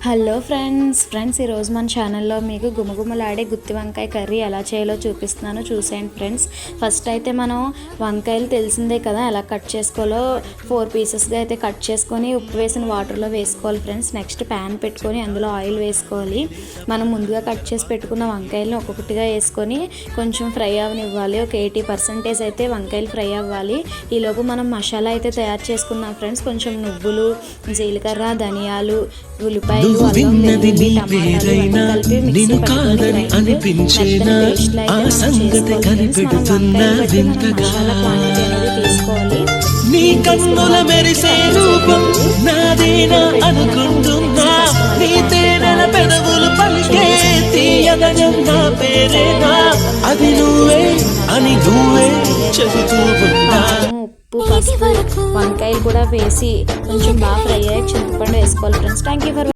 Hello friends ఈరోజు మన ఛానల్లో మీకు గుమగుమలాడే గుత్తి వంకాయ కర్రీ ఎలా చేయాలో చూపిస్తున్నాను, చూసేయండి ఫ్రెండ్స్. ఫస్ట్ అయితే మనం వంకాయలు తెలిసిందే కదా ఎలా కట్ చేసుకోవాలో. 4 పీసెస్గా అయితే కట్ చేసుకొని ఉప్పు వేసిన వాటర్లో వేసుకోవాలి ఫ్రెండ్స్. నెక్స్ట్ ప్యాన్ పెట్టుకొని అందులో ఆయిల్ వేసుకోవాలి. మనం ముందుగా కట్ చేసి పెట్టుకున్న వంకాయలను ఒక్కొక్కటిగా వేసుకొని కొంచెం ఫ్రై అవనివ్వాలి. ఒక 80% అయితే వంకాయలు ఫ్రై అవ్వాలి. ఈలోపు మనం మసాలా అయితే తయారు చేసుకుందాం ఫ్రెండ్స్. కొంచెం నువ్వులు, జీలకర్ర, ధనియాలు, ఉల్లిపాయలు, విన్నది నీ పేరైనా నిన్ను కాదని అనిపించేనా ఆ సంగతి కనిపెడుతున్నా వింతగా నీ కన్నుల మెరిసే రూపం నాదేనా అనుకుంటున్నా నీ తేనెల పెదవులు పలికే తీయదనం నా పేరేనా అది నువ్వే అని నువ్వే చెబుతూ ఉన్నా. ఉప్పు, పసుపు, వంకాయలు కూడా వేసి కొంచెం బాగా ఫ్రై అయ్యాక చింతపండు వేసుకోవాలి ఫ్రెండ్స్. Thank you for